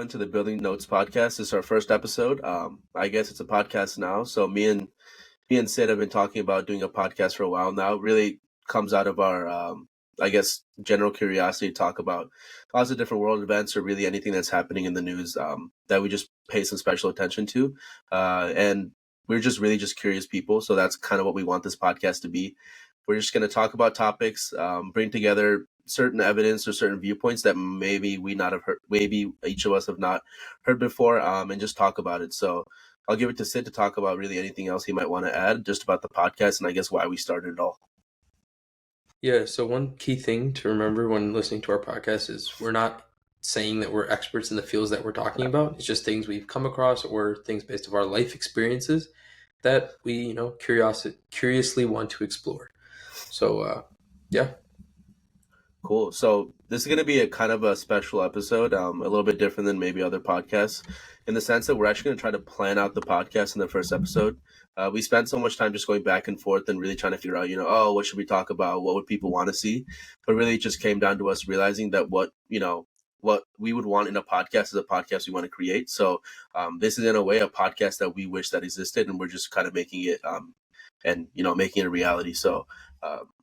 to the Building Notes podcast. This is our first episode. I guess it's a podcast now. So me and Sid have been talking about doing a podcast for a while now. It really comes out of our, I guess, general curiosity to talk about lots of different world events or really anything that's happening in the news that we just pay some special attention to. And we're just really just curious people. So that's kind of what we want this podcast to be. We're just going to talk about topics, bring together certain evidence or certain viewpoints that maybe we not have heard, maybe each of us have not heard before, and just talk about it. So I'll give it to Sid to talk about really anything else he might want to add just about the podcast and I guess why we started it all. Yeah, so one key thing to remember when listening to our podcast is we're not saying that we're experts in the fields that we're talking about. It's just things we've come across or things based on our life experiences that we, curiously want to explore. So, yeah. Cool. So this is going to be a kind of a special episode, a little bit different than maybe other podcasts in the sense that we're actually going to try to plan out the podcast in the first episode. We spent so much time just going back and forth and really trying to figure out, what should we talk about? What would people want to see? But really it just came down to us realizing that what we would want in a podcast is a podcast we want to create. So this is in a way a podcast that we wish that existed, and we're just kind of making it making it a reality. So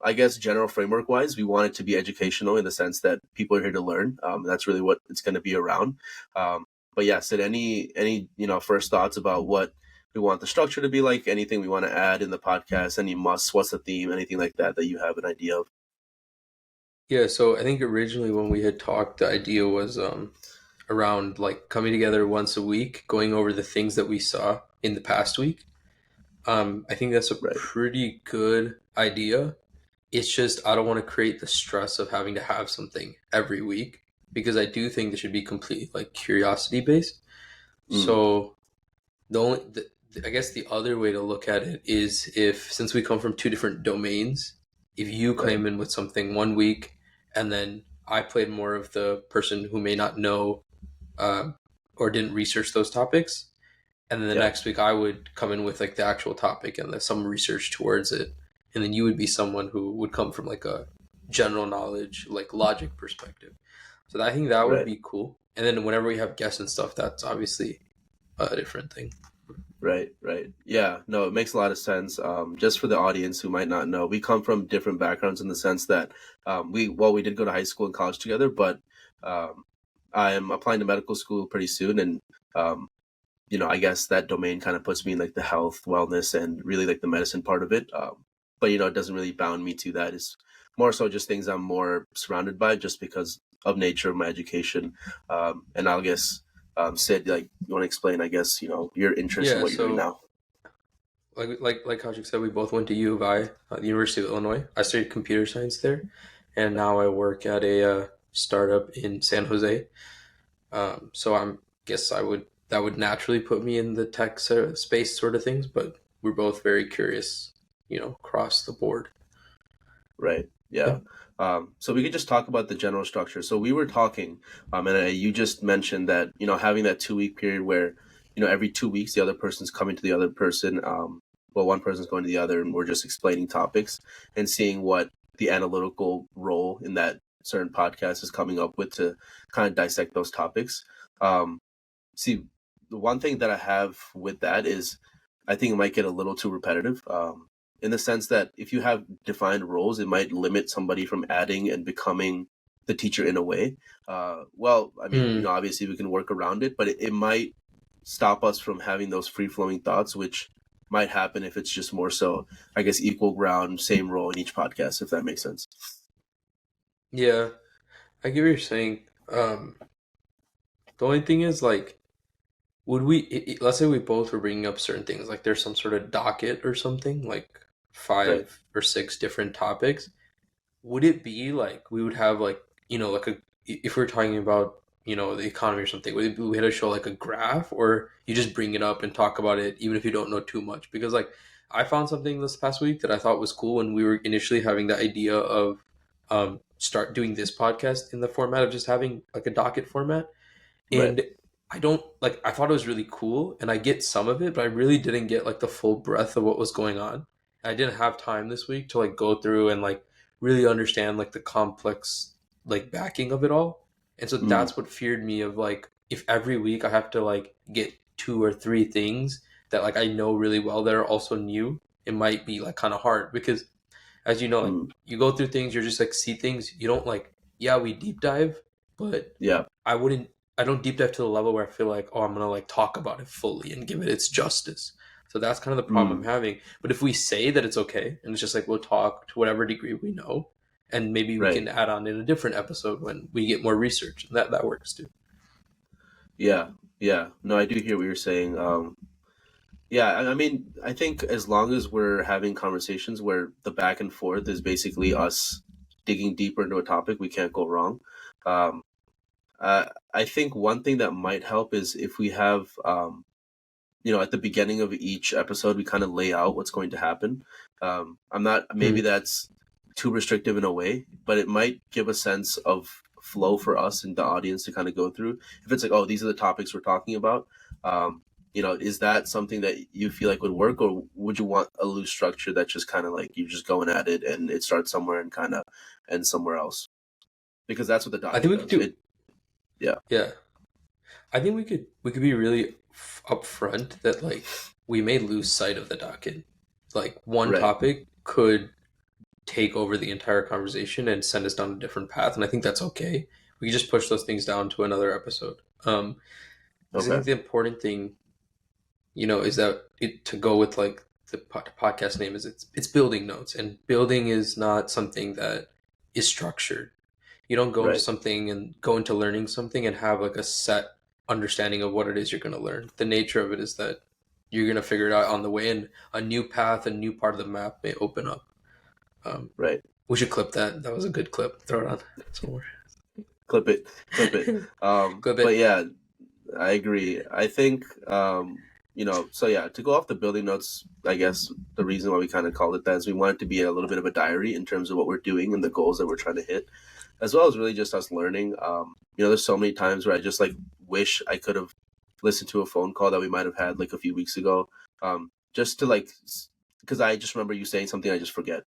I guess general framework wise, we want it to be educational in the sense that people are here to learn. That's really what it's going to be around. But yeah, Sid, any first thoughts about what we want the structure to be like, anything we want to add in the podcast, any musts, what's the theme, anything like that you have an idea of? Yeah, so I think originally when we had talked, the idea was around like coming together once a week, going over the things that we saw in the past week. I think that's a pretty good idea. It's just I don't want to create the stress of having to have something every week because I do think this should be completely like curiosity based. So I guess the other way to look at it is since we come from two different domains, if you came in with something one week and then I played more of the person who may not know or didn't research those topics, and then the next week I would come in with like the actual topic and some research towards it. And then you would be someone who would come from like a general knowledge, like logic perspective. So I think that would be cool. And then whenever we have guests and stuff, that's obviously a different thing. Right. Yeah, no, it makes a lot of sense. Just for the audience who might not know, we come from different backgrounds in the sense that we did go to high school and college together, but I am applying to medical school pretty soon. And I guess that domain kind of puts me in like the health, wellness, and really like the medicine part of it. But it doesn't really bound me to that. It's more so just things I'm more surrounded by just because of nature of my education. And I'll guess, Sid, like you want to explain, I guess, your interest in what you're doing now. Like Kaushik said, we both went to U of I, the University of Illinois. I studied computer science there, and now I work at a startup in San Jose. So that would naturally put me in the tech space sort of things, but we're both very curious, across the board. Right. Yeah. So we could just talk about the general structure. So we were talking, and you just mentioned that, having that 2-week period where, every 2 weeks, the other person's coming to the other person. One person's going to the other, and we're just explaining topics and seeing what the analytical role in that certain podcast is coming up with to kind of dissect those topics. See, the one thing that I have with that is I think it might get a little too repetitive. In the sense that if you have defined roles, it might limit somebody from adding and becoming the teacher in a way. Obviously we can work around it, but it might stop us from having those free-flowing thoughts, which might happen if it's just more so, I guess, equal ground, same role in each podcast, if that makes sense. Yeah, I get what you're saying. The only thing is, like, would let's say we both were bringing up certain things, like there's some sort of docket or something, like 5 or 6 different topics. Would it be like we would have like, if we're talking about, the economy or something, we had to show like a graph, or you just bring it up and talk about it even if you don't know too much? Because like I found something this past week that I thought was cool when we were initially having the idea of start doing this podcast in the format of just having like a docket format. And I thought it was really cool and I get some of it, but I really didn't get like the full breadth of what was going on. I didn't have time this week to like go through and like really understand like the complex like backing of it all. And so that's what feared me of like if every week I have to like get 2 or 3 things that like I know really well that are also new, it might be like kind of hard because as you know, like Mm, you go through things, you're just like see things. You don't like, yeah, we deep dive, but yeah. I wouldn't, I don't deep dive to the level where I feel like, oh, I'm gonna like talk about it fully and give it its justice. So that's kind of the problem I'm Mm, having. But if we say that it's okay, and it's just like we'll talk to whatever degree we know, and maybe we right. can add on in a different episode when we get more research, and that works too. Yeah. Yeah. No, I do hear what you're saying. Yeah, I mean, I think as long as we're having conversations where the back and forth is basically us digging deeper into a topic, we can't go wrong. Um, I think one thing that might help is if we have, at the beginning of each episode, we kind of lay out what's going to happen. I'm not, maybe Hmm. that's too restrictive in a way, but it might give a sense of flow for us and the audience to kind of go through. If it's like, oh, these are the topics we're talking about, is that something that you feel like would work, or would you want a loose structure that just kind of like you're just going at it and it starts somewhere and kind of ends somewhere else? Because that's what the I think docket we could does. do, Yeah, yeah. I think we could be really upfront that like we may lose sight of the docket. Like one right. topic could take over the entire conversation and send us down a different path, and I think that's okay. We can just push those things down to another episode. Because I Okay. think the important thing, is that it to go with like the podcast name is it's building notes, and building is not something that is structured. You don't go into Right. something and go into learning something and have like a set understanding of what it is you're going to learn. The nature of it is that you're going to figure it out on the way, and a new path, a new part of the map may open up. Um, Right. we should clip that. That was a good clip. Throw it on somewhere. Clip it. Clip it. Clip But it. yeah, I agree. I think, so yeah, to go off the building notes, I guess the reason why we kind of called it that is we want it to be a little bit of a diary in terms of what we're doing and the goals that we're trying to hit, as well as really just us learning. There's so many times where I just like wish I could have listened to a phone call that we might have had like a few weeks ago, just to like, because I just remember you saying something I just forget.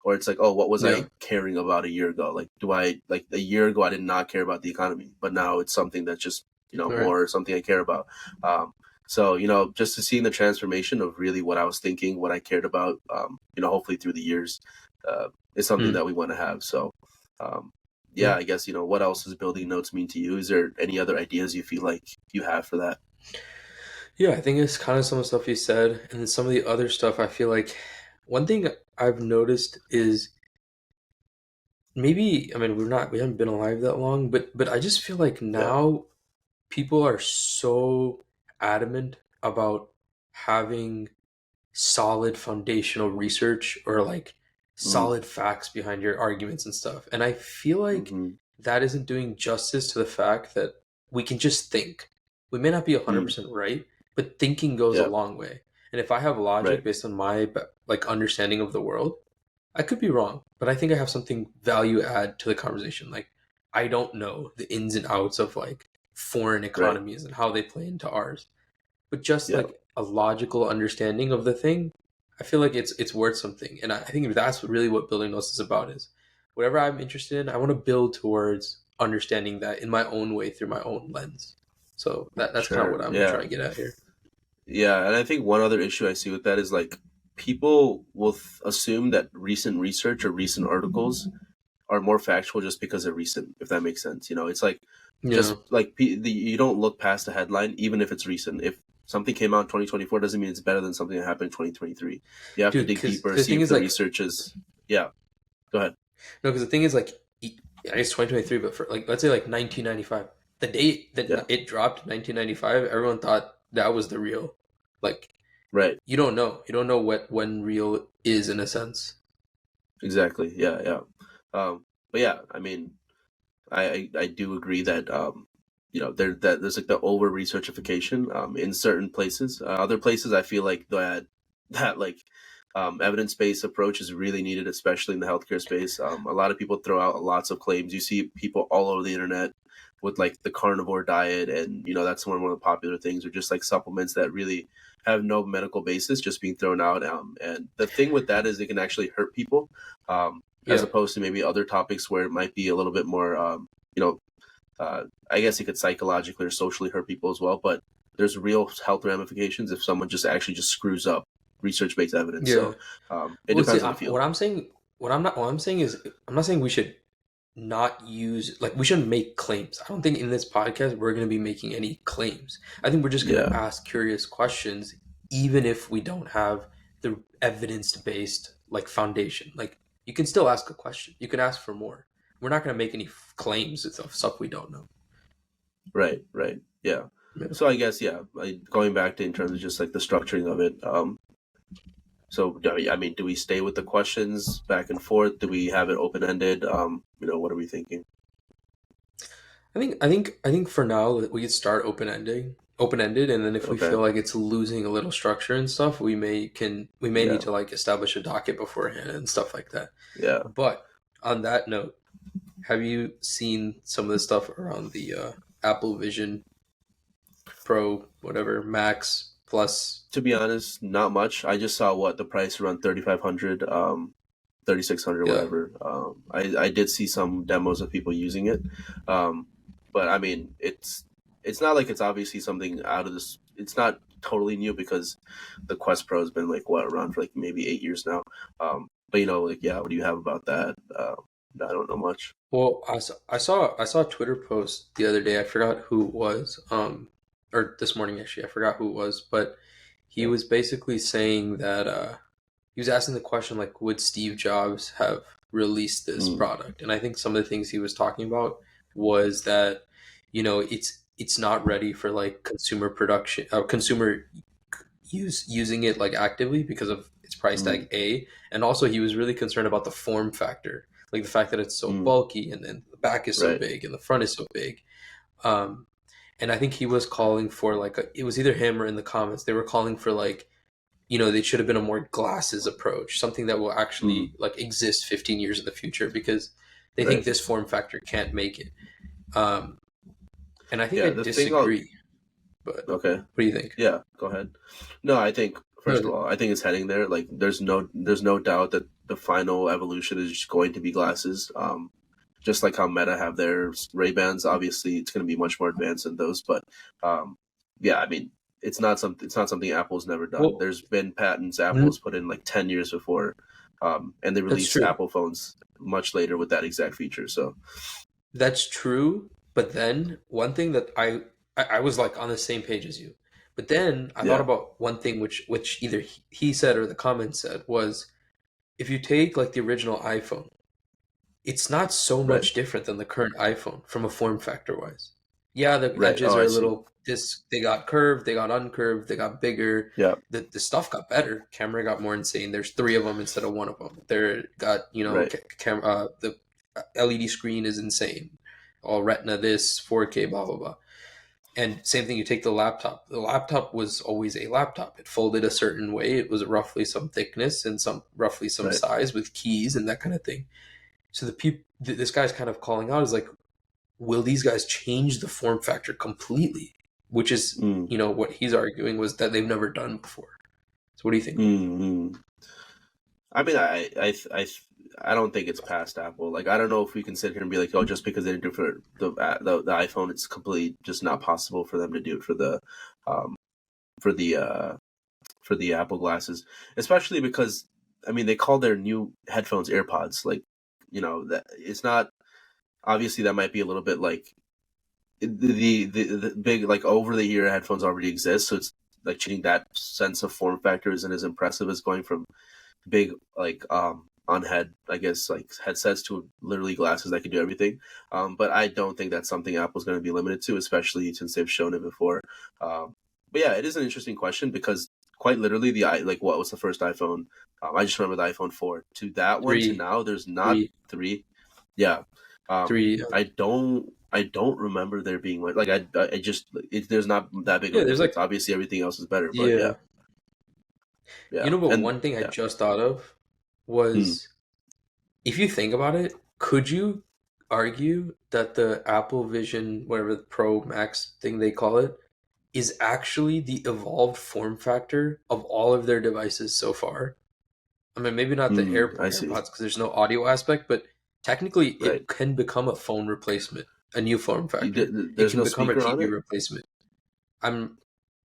Or it's like, oh, what was Yeah. I caring about a year ago? Like, do I like a year ago I did not care about the economy, but now it's something that's just All right. more something I care about. So just to see the transformation of really what I was thinking, what I cared about, hopefully through the years, is something Hmm. that we want to have. So, Yeah. yeah, I guess what else does building notes mean to you? Is there any other ideas you feel like you have for that? Yeah, I think it's kind of some of the stuff you said, and then some of the other stuff. I feel like one thing I've noticed is maybe, I mean, we haven't been alive that long, but I just feel like Yeah. now people are so adamant about having solid foundational research or like Mm, solid facts behind your arguments and stuff. And I feel like mm-hmm. that isn't doing justice to the fact that we can just think. We may not be Mm, 100% right, but thinking goes a yeah. long way. And if I have logic Right. based on my like understanding of the world, I could be wrong, but I think I have something value add to the conversation. Like I don't know the ins and outs of like foreign Right. economies and how they play into ours, but just Yeah. like a logical understanding of the thing, I feel like it's worth something. And I think that's really what building notes is about is whatever I'm interested in, I want to build towards understanding that in my own way through my own lens. So that's kind of Sure. what I'm Yeah. trying to get at here. Yeah, and I think one other issue I see with that is like people will assume that recent research or recent articles are more factual just because they're recent, if that makes sense. It's like Yeah. just like you don't look past the headline, even if it's recent. If something came out in 2024, doesn't mean it's better than something that happened in 2023. You have to Dude, dig because deeper, the see thing if is the like research is. Yeah, go ahead. no, because the thing is like I guess 2023, but for like let's say like 1995, the date that Yeah, it dropped 1995, everyone thought that was the real. Like right. you don't know what when real is in a sense. Exactly. Yeah, yeah. But yeah, I mean, I do agree that there's like the over researchification in certain places. Other places, I feel like that like evidence based approach is really needed, especially in the healthcare space. A lot of people throw out lots of claims. You see people all over the internet with like the carnivore diet, and that's one of the popular things, or just like supplements that really have no medical basis, just being thrown out. And the thing with that is it can actually hurt people, as Yeah. opposed to maybe other topics where it might be a little bit more, you know, I guess it could psychologically or socially hurt people as well, but there's real health ramifications if someone just actually just screws up research-based evidence. Yeah. So it Well, see, depends on the what field. I'm saying, what I'm saying is, I'm not saying we should not use, like, we shouldn't make claims. I don't think in this podcast we're going to be making any claims. I think we're just going to Yeah, ask curious questions, even if we don't have the evidence-based like foundation. Like, you can still ask a question. You can ask for more. We're not going to make any claims of stuff we don't know. right. Yeah. Yeah. So I guess yeah, like, going back to in terms of just like the structuring of it. So I mean, do we stay with the questions back and forth? Do we have it open ended? What are we thinking? I think for now we could start open ended, and then if we Okay. feel like it's losing a little structure and stuff, we may need Yeah. to like establish a docket beforehand and stuff like that. Yeah. But on that note, have you seen some of the stuff around the Apple Vision Pro, whatever, Max Plus? To be honest, not much. I just saw what the price around 3,500, 3,600, Yeah. whatever. I did see some demos of people using it, but I mean, it's not like it's obviously something out of this. It's not totally new because the Quest Pro has been like what around for like maybe 8 years now. But like yeah, what do you have about that? I don't know much. Well, I saw a Twitter post the other day. I forgot who it was. Or this morning actually, I forgot who it was, but he Yeah. was basically saying that he was asking the question like, would Steve Jobs have released this Mm, product? And I think some of the things he was talking about was that it's not ready for like consumer production, consumer using it like actively because of its price tag mm, A, and also he was really concerned about the form factor, like the fact that it's so mm, bulky and then the back is so right. big and the front is so big. Um, and I think he was calling for like it was either him or in the comments they were calling for like they should have been a more glasses approach, something that will Mm, actually like exist 15 years in the future because they think right. this form factor can't make it. Um, and I think I Yeah. The thing. I'll, disagree. But okay. what do you think? Yeah, go ahead. No, I think No, first of all, I think it's heading there. Like, there's no doubt that the final evolution is just going to be glasses. Just like how Meta have their Ray Bans. Obviously, it's going to be much more advanced than those. But um, yeah, I mean, it's not something Apple's never done. well, There's been patents Apple's mm, put in like 10 years before, and they that's released true. Apple phones much later with that exact feature. So That's true, but then one thing that I was like on the same page as you. But then I thought yeah, about one thing which either he said or the comments said was if you take like the original iPhone, it's not so right, much different than the current iPhone from a form factor wise. Yeah, the right. edges Oh, are I a see. little this they got curved, they got uncurved, they got bigger. Yeah, The stuff got better. Camera got more insane. There's three of them instead of one of them. They're got right, camera. The LED screen is insane. All Retina, this 4K, blah blah blah. And same thing. You take the laptop. The laptop was always a laptop. It folded a certain way. It was roughly some thickness and some roughly some right. size with keys and that kind of thing. So the people, this guy's kind of calling out is like, will these guys change the form factor completely? Which is, Mm, what he's arguing was that they've never done before. So what do you think? mm, mm. I mean, I don't think it's past Apple. Like, I don't know if we can sit here and be like, oh, just because they didn't do it for the iPhone, it's completely just not possible for them to do it um, for the for the Apple glasses, especially because I mean they call their new headphones AirPods. Like, that it's not obviously that might be a little bit like the big like over the ear headphones already exist, so it's like changing that sense of form factor isn't as impressive as going from big like on head I guess like headsets to literally glasses that can do everything, but I don't think that's something Apple's going to be limited to, especially since they've shown it before. But yeah, it is an interesting question because quite literally like what was the first iPhone? I just remember the iPhone 4 to that one to Three, now there's not three, three. Yeah. three. I don't remember there being like I just there's not that big of Yeah, a there's like, difference. Obviously everything else is better, but yeah. yeah. Yeah. But And one thing I yeah. just thought of Hmm. was if you think about it, could you argue that the Apple Vision, whatever the Pro Max thing they call it, is actually the evolved form factor of all of their devices so far? I mean, maybe not the I see. AirPods because there's no audio aspect, but technically Right. it can become a phone replacement. a new form factor. It There's can no become a speaker on TV it replacement. I'm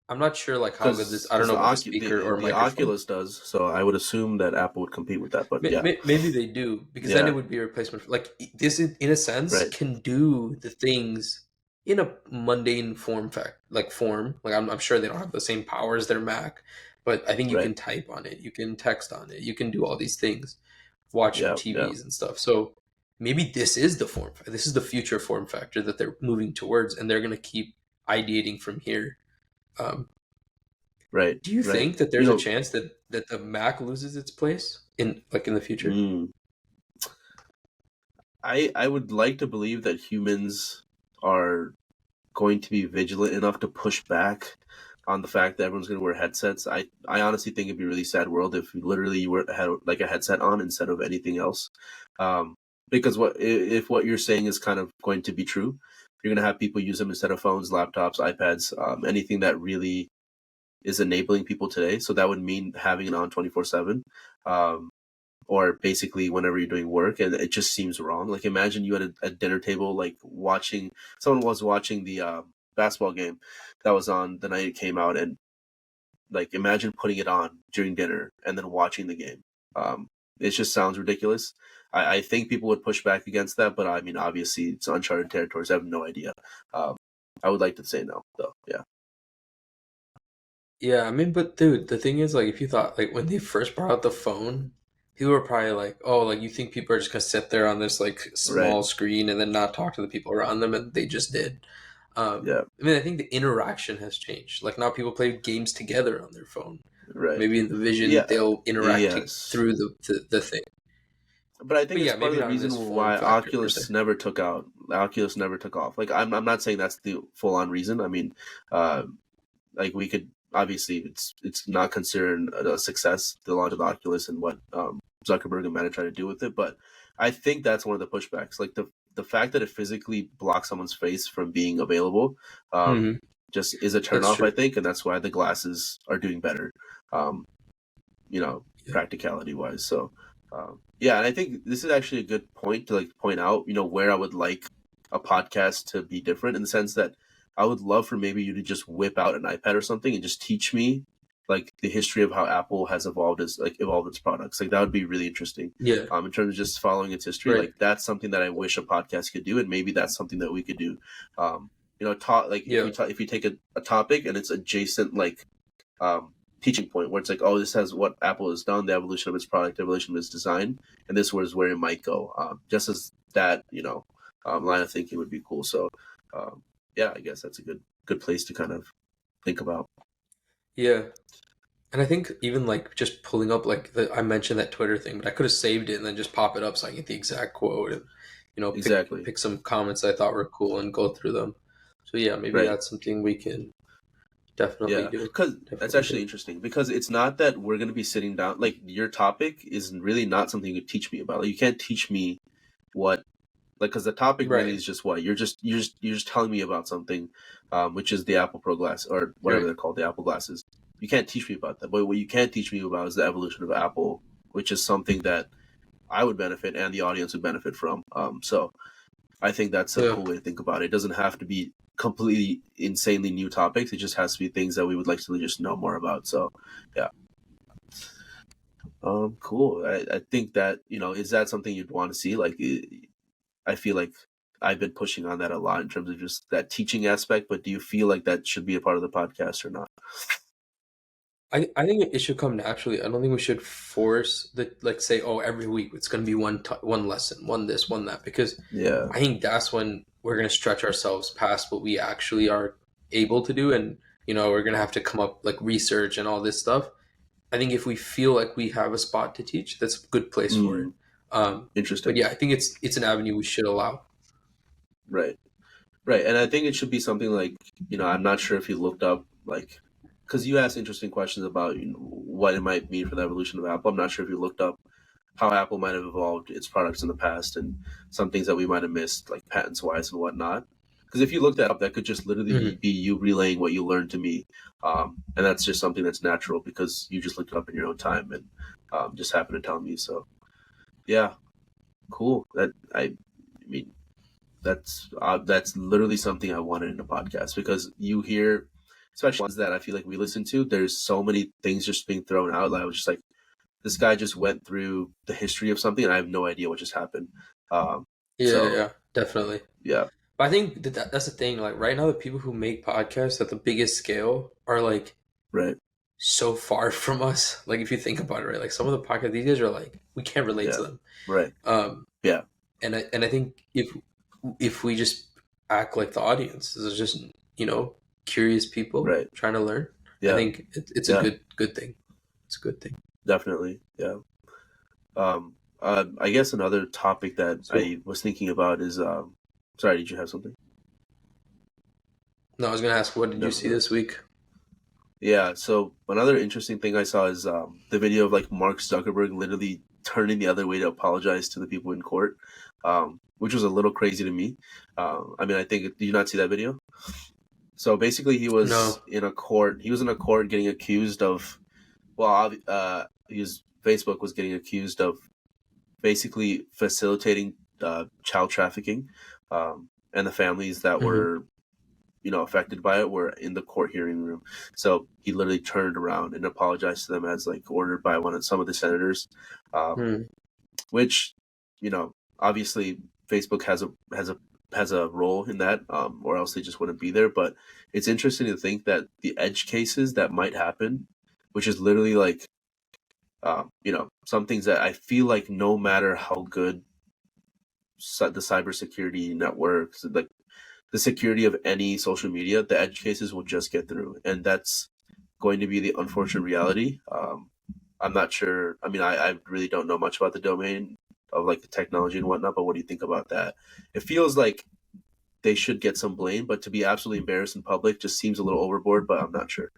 I'm not sure like how good this. I don't because know about the speaker or The microphone. Oculus does. So I would assume that Apple would compete with that. But yeah, Maybe they do because then yeah, it would be a replacement. Like this, in a sense, right, can do the things in a mundane form. Like I'm sure they don't have the same power as their Mac, but I think you right, can type on it, you can text on it, you can do all these things, watching yeah, yeah, TVs and stuff. So maybe this is the this is the future form factor that they're moving towards, and they're gonna keep ideating from here. Um, right, do you right. think that You there's a know, chance that the Mac loses its place in the future? mm, I would like to believe that humans are going to be vigilant enough to push back on the fact that everyone's going to wear headsets. I honestly think it'd be a really sad world if literally you had like a headset on instead of anything else. Um, because if what you're saying is kind of going to be true, you're going to have people use them instead of phones, laptops, iPads, anything that really is enabling people today. So that would mean having it on 24/7. Or basically whenever you're doing work, and it just seems wrong. Like imagine you at a dinner table, like watching someone was watching the basketball game that was on the night it came out, and like imagine putting it on during dinner and then watching the game. It just sounds ridiculous. I think people would push back against that, but I mean, obviously it's uncharted territories. I have no idea. Um, I would like to say no, though. Yeah, Yeah, I mean, but dude, the thing is, like, if you thought, like, when they first brought out the phone, people were probably like, oh, like, you think people are just gonna sit there on this, like, right. small screen and then not talk to the people around them, and they just did. Yeah, I mean, I think the interaction has changed. Like, now people play games together on their phone. right. Maybe in the vision, Yeah, they'll interact yes. through the thing. But I think But it's yeah, part of maybe the not in reason this form why factor per se. Oculus never took off. Like I'm not saying that's the full on reason. I mean, uh, like we could obviously it's not considered a success, the launch of the Oculus and what Zuckerberg and Meta try to do with it. But I think that's one of the pushbacks. Like the fact that it physically blocks someone's face from being available, Hmm. just is a That's turnoff. I true. think, and that's why the glasses are doing better. Um, you know, Yeah. practicality wise. So, yeah, and I think this is actually a good point to like point out, where I would like a podcast to be different in the sense that I would love for maybe you to just whip out an iPad or something and just teach me like the history of how Apple has evolved its products. Like that would be really interesting. Yeah. In terms of just following its history, Right. like that's something that I wish a podcast could do, and maybe that's something that we could do. Talk like Yeah. if we take a topic and it's adjacent like um, teaching point where it's like, oh, this has what Apple has done, the evolution of its product, the evolution of its design, and this was where it might go. Just as that, line of thinking would be cool. So, yeah, I guess that's a good place to kind of think about. Yeah. And I think even like just pulling up like I mentioned that Twitter thing, but I could have saved it and then just pop it up so I get the exact quote and Exactly. pick some comments I thought were cool and go through them. So yeah, maybe Right. that's something we can definitely Yeah, do. because that's Definitely actually do. interesting because it's not that we're going to be sitting down. Like your topic is really not something you could teach me about. Like, you can't teach me what because the topic really Right. is just what you're just telling me about something, which is the Apple Pro glass or whatever Right. they're called, the Apple glasses. You can't teach me about that, but what you can teach me about is the evolution of Apple, which is something that I would benefit and the audience would benefit from. So I think that's a Yeah. cool way to think about it. It doesn't have to be completely insanely new topics. It just has to be things that we would like to just know more about. So yeah. Cool. I think that, is that something you'd want to see? Like, I feel like I've been pushing on that a lot in terms of just that teaching aspect, but do you feel like that should be a part of the podcast or not? I think it should come naturally. I don't think we should force the like say, oh, every week it's going to be one lesson, one this, one that, because Yeah. I think that's when we're going to stretch ourselves past what we actually are able to do, and we're going to have to come up like research and all this stuff. I think if we feel like we have a spot to teach, that's a good place for it. Mm, But interesting. yeah, I think it's an avenue we should allow. Right. Right. And I think it should be something like, I'm not sure if you looked up, like, because you asked interesting questions about what it might mean for the evolution of Apple. I'm not sure if you looked up how Apple might have evolved its products in the past and some things that we might have missed, like patents wise and whatnot. Because if you look that up, that could just literally Hmm. be you relaying what you learned to me, and that's just something that's natural because you just looked it up in your own time and just happened to tell me. So yeah, cool. I mean, that's literally something I wanted in a podcast, because you hear, especially ones that I feel like we listen to, there's so many things just being thrown out. Like I was just like, this guy just went through the history of something, and I have no idea what just happened. Um, Yeah, so yeah, definitely. yeah, But I think that's the thing. Like right now, the people who make podcasts at the biggest scale are like right, so far from us. Like if you think about it, right? Like some of the podcasts these guys are like we can't relate yeah, to them. right, Um, yeah, and I think if we just act like the audience, this is just curious people right, trying to learn. I yeah, think it's a yeah, good thing. It's a good thing. definitely, yeah. I guess another topic that So I was thinking about is, sorry, did you have something? no, I was gonna ask, what did you No, see go ahead. this week? Yeah. So another interesting thing I saw is the video of like Mark Zuckerberg literally turning the other way to apologize to the people in court, which was a little crazy to me. I mean, I think, did you not see that video? So basically, he was No. in a court. He was in a court getting accused of, well, Facebook was getting accused of basically facilitating child trafficking, and the families that Hmm. were, affected by it were in the court hearing room. So he literally turned around and apologized to them as like ordered by some of the senators, um, Hmm. which, obviously Facebook has a role in that, or else they just wouldn't be there. But it's interesting to think that the edge cases that might happen, which is literally like, some things that I feel like no matter how good the cybersecurity networks, like the security of any social media, the edge cases will just get through, and that's going to be the unfortunate reality. I'm not sure. I mean, I really don't know much about the domain of like the technology and whatnot, but what do you think about that? It feels like they should get some blame, but to be absolutely embarrassed in public just seems a little overboard. But I'm not sure.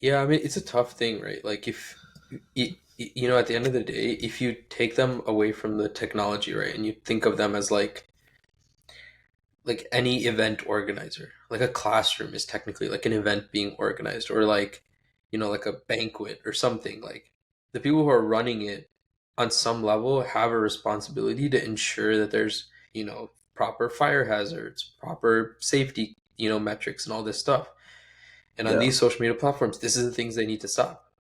Yeah, I mean it's a tough thing, right? Like if at the end of the day, if you take them away from the technology, right, and you think of them as like any event organizer, like a classroom is technically like an event being organized, or like like a banquet or something. Like the people who are running it on some level have a responsibility to ensure that there's proper fire hazards, proper safety metrics, and all this stuff. And on Yeah, these social media platforms, this is the things they need to stop.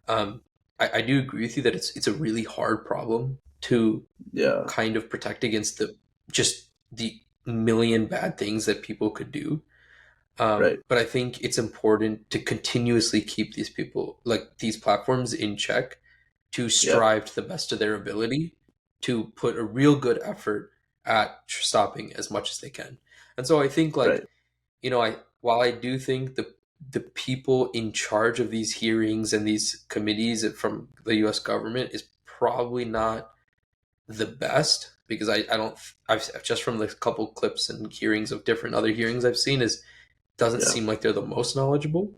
Um, I do agree with you that it's a really hard problem to yeah, kind of protect against the million bad things that people could do. right, But I think it's important to continuously keep these people, like these platforms, in check, to yeah, strive to the best of their ability to put a real good effort at stopping as much as they can. And so I think right, like I while I do think the people in charge of these hearings and these committees from the U.S. government is probably not the best, because I don't I've just from the couple clips and hearings of different other hearings I've seen is doesn't yeah, seem like they're the most knowledgeable.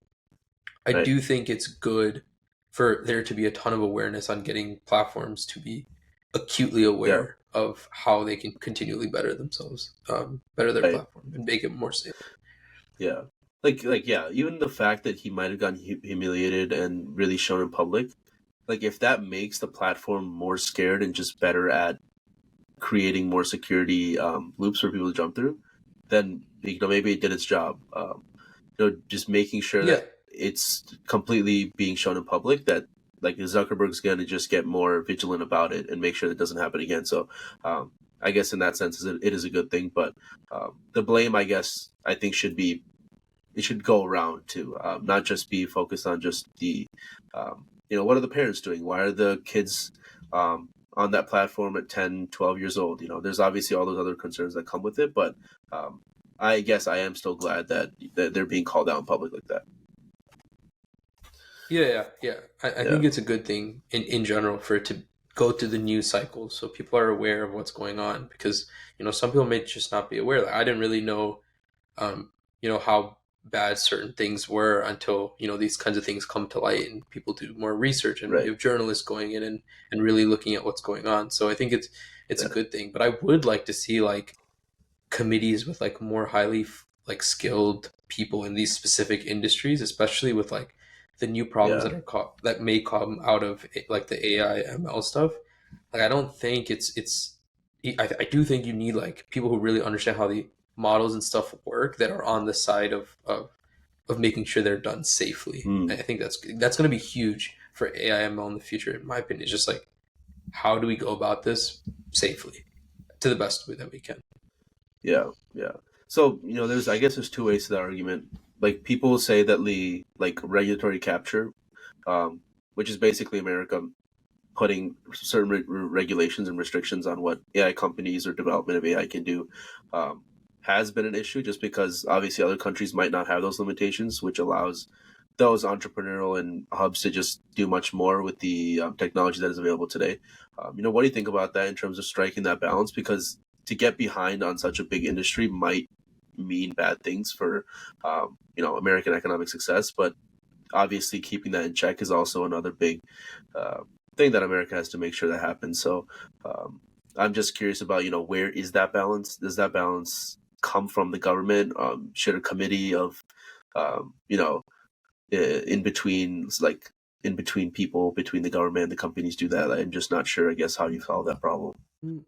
I right, do think it's good for there to be a ton of awareness on getting platforms to be acutely yeah, aware of how they can continually better themselves, better their right. platform, and make it more safe. Yeah. Like yeah, even the fact that he might have gotten humiliated and really shown in public, like if that makes the platform more scared and just better at creating more security loops for people to jump through, then maybe it did its job. Just making sure Yeah, that it's completely being shown in public, that like Zuckerberg's going to just get more vigilant about it and make sure that doesn't happen again. So I guess in that sense, it is a good thing. But the blame, I guess, I think it should go around too, not just be focused on just the, what are the parents doing? Why are the kids on that platform at 10, 12 years old? There's obviously all those other concerns that come with it, but um, I guess I am still glad that they're being called out in public like that. yeah. I Yeah, think it's a good thing in general for it to go through the news cycle so people are aware of what's going on, because some people may just not be aware. Like I didn't really know um, how bad certain things were until these kinds of things come to light and people do more research, and you right. have journalists going in and really looking at what's going on. So I think it's a Yeah, good thing. But I would like to see like committees with like more highly like skilled people in these specific industries, especially with like the new problems yeah, that may come out of like the AI ML stuff. Like I don't think it's I do think you need like people who really understand how the models and stuff work that are on the side of making sure they're done safely. Mm, And I think that's going to be huge for AI/ML in the future, in my opinion. It's just like, how do we go about this safely to the best way that we can? yeah, yeah. So there's I guess there's two ways to that argument. Like people say that the like regulatory capture, um, which is basically America putting certain regulations and restrictions on what AI companies or development of AI can do, um, has been an issue just because obviously other countries might not have those limitations, which allows those entrepreneurial and hubs to just do much more with the technology that is available today. What do you think about that in terms of striking that balance? Because to get behind on such a big industry might mean bad things for American economic success, but obviously keeping that in check is also another big uh, thing that America has to make sure that happens. So um, I'm just curious about where is that balance? Does that balance come from the government? Should a committee of you know in between like in between people between the government and the companies do that? I'm just not sure. I guess how you solve that problem.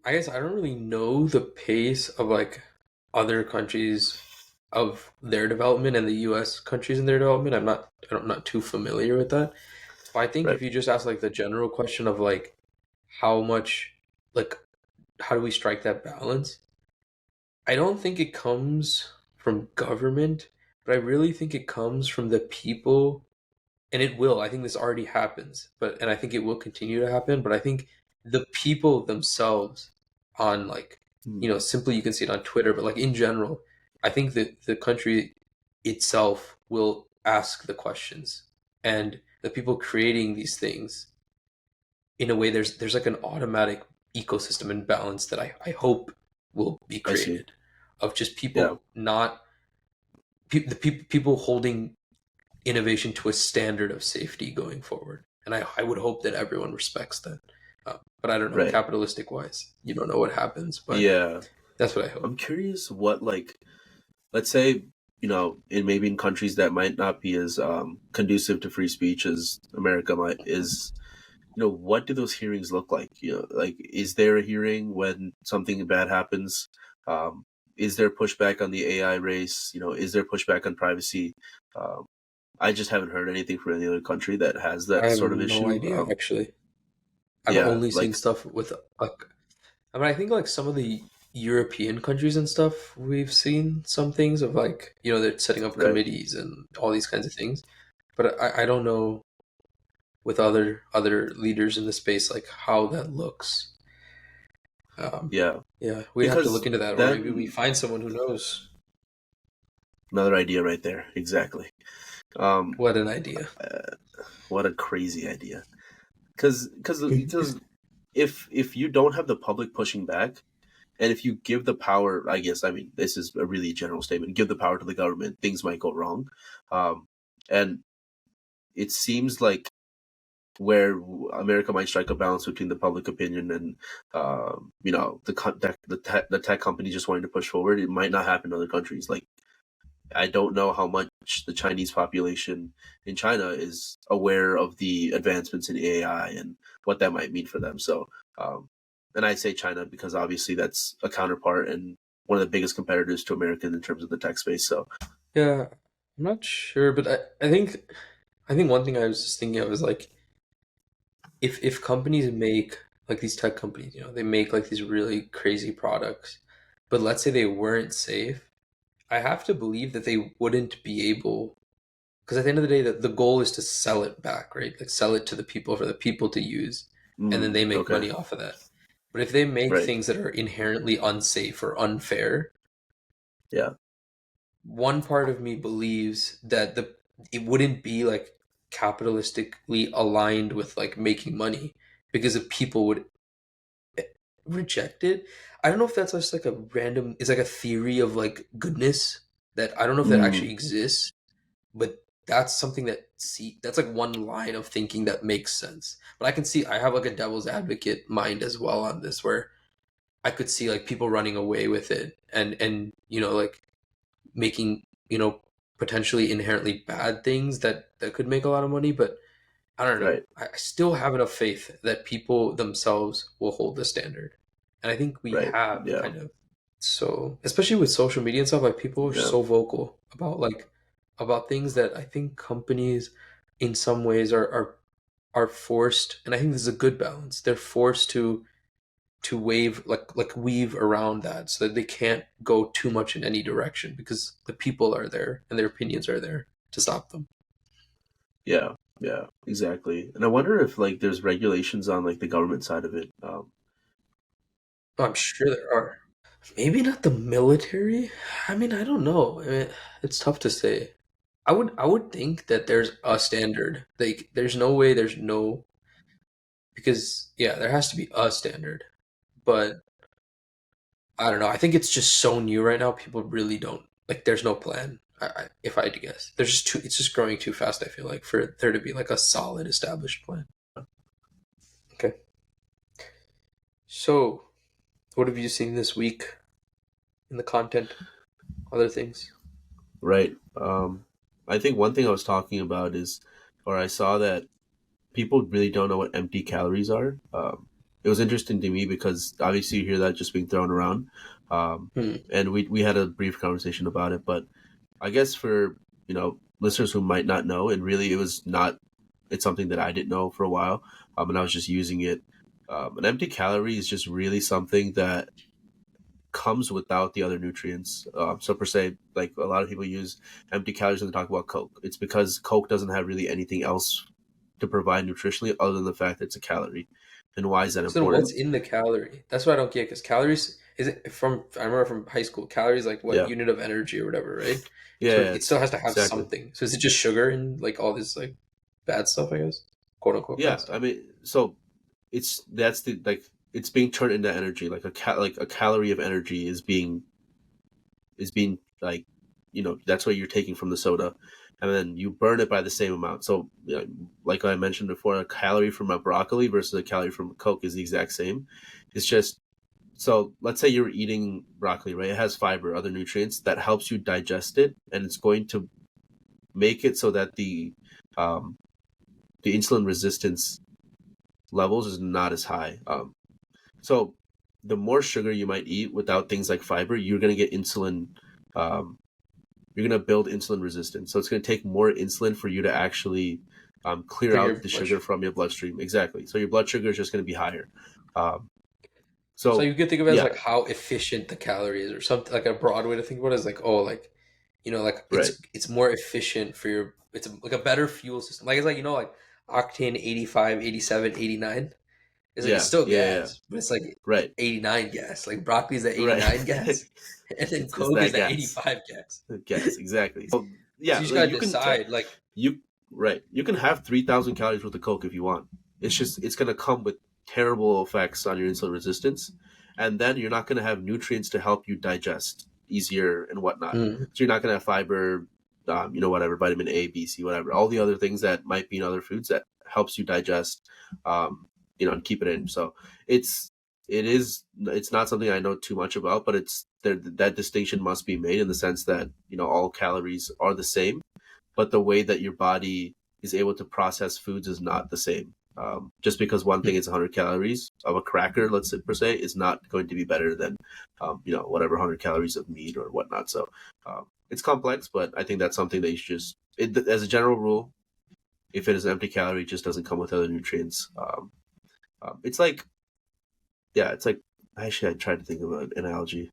I guess I don't really know the pace of like other countries of their development and the US countries in their development. I'm not too familiar with that. But I think Right. if you just ask like the general question of like how much like how do we strike that balance? I don't think it comes from government, but I really think it comes from the people, and it will. I think this already happens, but and I think it will continue to happen, but I think the people themselves on like, Mm, simply you can see it on Twitter, but like in general, I think that the country itself will ask the questions, and the people creating these things, in a way, there's like an automatic ecosystem and balance that I hope will be I see. created of just Yeah. people not the people holding innovation to a standard of safety going forward. And I would hope that everyone respects that. But I don't know, Right. capitalistic wise, you don't know what happens, but Yeah. that's what I hope. I'm curious what like let's say in maybe in countries that might not be as conducive to free speech as America might is what do those hearings look like? Like is there a hearing when something bad happens? um, is there pushback on the AI race? Is there pushback on privacy? um, I just haven't heard anything from any other country that has I that have sort of no issue. idea actually. I've Yeah, only seen like stuff with like I think like some of the European countries and stuff, we've seen some things of like, they're setting up right. committees and all these kinds of things. But I don't know with other leaders in the space like how that looks. Um, Yeah, yeah, we'd have to look because into that, or maybe we then find someone who knows. another idea right there, exactly. um, What an idea. uh, what a crazy idea. Because if you don't have the public pushing back, and if you give the power, I guess, I mean, this is a really general statement, give the power to the government, things might go wrong. And it seems like where America might strike a balance between the public opinion and the tech companies just wanting to push forward, it might not happen in other countries. Like I don't know how much the Chinese population in China is aware of the advancements in AI and what that might mean for them. So, and I say China because obviously that's a counterpart and one of the biggest competitors to America in terms of the tech space. So, Yeah, I'm not sure, but I think one thing I was just thinking of is like if companies make like these tech companies, they make like these really crazy products, but let's say they weren't safe, I have to believe that they wouldn't be able, because at the end of the day, the goal is to sell it back, right? Like sell it to the people for the people to use, and then they make okay, money off of that. But if they make right, things that are inherently unsafe or unfair, yeah, one part of me believes that the it wouldn't be like capitalistically aligned with like making money because if people would reject it. I don't know if that's just like a random, it's like a theory of like goodness that I don't know if that mm, actually exists, but that's something that's like one line of thinking that makes sense. But I can see I have like a devil's advocate mind as well on this where I could see like people running away with it and like making, potentially inherently bad things that could make a lot of money, but I don't know. right. I still have enough faith that people themselves will hold the standard. And I think we Right. have Yeah. kind of, so especially with social media and stuff, like people are Yeah. so vocal about about things that I think companies in some ways are forced, and I think this is a good balance. They're forced to wave weave around that so that they can't go too much in any direction because the people are there and their opinions are there to stop them. Yeah. Yeah. Exactly. And I wonder if like there's regulations on like the government side of it. Oh, I'm sure there are. Maybe not the military. I mean, I don't know. I mean, it's tough to say. I would think that there's a standard. Like there's no way there's no, because yeah, there has to be a standard. But I don't know. I think it's just so new right now. People really don't like. There's no plan. If I had to guess, there's just too. It's just growing too fast. I feel like for there to be like a solid established plan. Okay. So, what have you seen this week in the content? Other things. Right. I think one thing I was talking about is, or I saw that people really don't know what empty calories are. It was interesting to me because obviously you hear that just being thrown around, Hmm. and we had a brief conversation about it. But I guess for listeners who might not know, and really it was not. It's something that I didn't know for a while, and I was just using it. An empty calorie is just really something that comes without the other nutrients. So per se, like a lot of people use empty calories when they talk about Coke. It's because Coke doesn't have really anything else to provide nutritionally other than the fact that it's a calorie. And why is that So then what's important? in the calorie? That's what I don't get because calories is it from I remember from high school, calories like what Yeah, unit of energy or whatever, right? yeah, So yeah, it still has to have exactly. something. So is it just sugar and like all this like bad stuff, I guess? Quote unquote bad Yeah, stuff. I mean, so that's the like it's being turned into energy. Like like a calorie of energy is being like that's what you're taking from the soda, and then you burn it by the same amount. So like I mentioned before, a calorie from a broccoli versus a calorie from a Coke is the exact same. It's just so let's say you're eating broccoli, right? It has fiber, other nutrients that helps you digest it, and it's going to make it so that um, the insulin resistance levels is not as high. So the more sugar you might eat without things like fiber, you're going to get insulin. Um, you're going to build insulin resistance. So it's going to take more insulin for you to actually clear For your out the sugar bloodstream. from your bloodstream. Exactly. So your blood sugar is just going to be higher. Um, So so you could think of it as yeah, like how efficient the calorie is or something, like a broad way to think about it is like, oh, like like right. it's more efficient for your, like a better fuel system. Like it's like like octane 85, 87, 89. It's like it's Yeah, still yeah, yeah, yeah. gas, but it's like Right, 89 gas. Like broccoli's at right. 89 gas, and then It's Coke is that at gas. 85 gas. Gas, exactly. So So yeah, you just like gotta you can decide, like, you right. You can have 3,000 calories worth of Coke if you want. It's just it's gonna come with terrible effects on your insulin resistance, and then you're not gonna have nutrients to help you digest easier and whatnot. mm, So you're not gonna have fiber, whatever vitamin A, B, C, whatever, all the other things that might be in other foods that helps you digest, and keep it in. So it's it's not something I know too much about, but it's there that distinction must be made in the sense that all calories are the same, but the way that your body is able to process foods is not the same. Just because one thing mm, is 100 calories of a cracker, let's say per se, is not going to be better than whatever 100 calories of meat or whatnot. So it's complex, but I think that's something that you should as a general rule, if it is an empty calorie, it just doesn't come with other nutrients. It's like yeah, it's like actually I tried to think of an analogy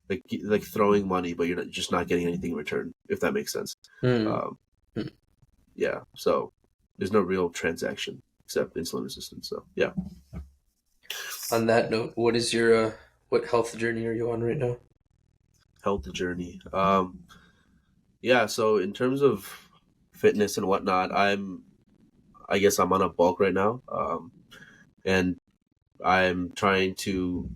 like throwing money, but you're just not getting anything in return, if that makes sense. mm. Um, Mm. yeah, so there's no real transaction except insulin resistance. So yeah, On that note, what health journey are you on right now? health journey. Yeah, so in terms of fitness and whatnot, I guess I'm on a bulk right now, and I'm trying to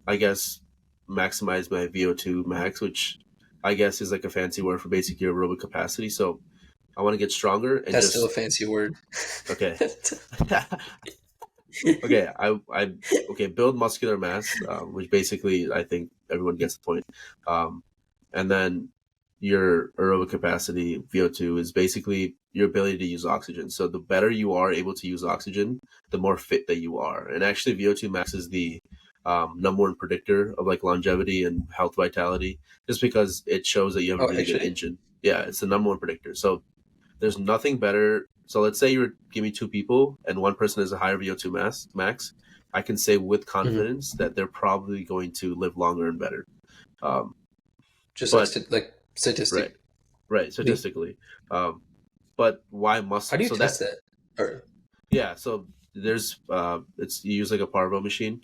I guess maximize my VO2 max, which I guess is like a fancy word for basically aerobic capacity. So I want to get stronger and That's still a just fancy word. okay. Okay, I okay build muscular mass, which basically I think everyone gets the point. And then your aerobic capacity, VO2, is basically your ability to use oxygen. So the better you are able to use oxygen, the more fit that you are. And actually, VO2 max is the number one predictor of like longevity and health vitality, just because it shows that you have a Oh, really good actually. engine. Yeah, it's the number one predictor. So there's nothing better. So let's say you're give me two people and one person has a higher VO2 max. I can say with Hmm. confidence that they're probably going to live longer and better. Um, Just like but right, statistically. right, statistically. Um, but why How muscle? do you So that test that? Or yeah. So there's it's you use like a Parvo machine.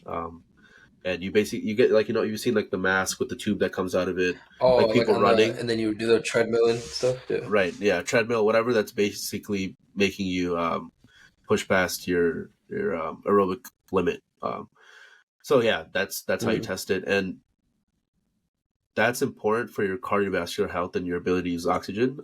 And you basically you get like you've seen like the mask with the tube that comes out of it, oh, like like people on the running. and then you do the treadmill and stuff. Yeah. Right, yeah, treadmill, whatever. That's basically making you push past your aerobic limit. So yeah, that's how you Mm. test it, and that's important for your cardiovascular health and your ability to use oxygen.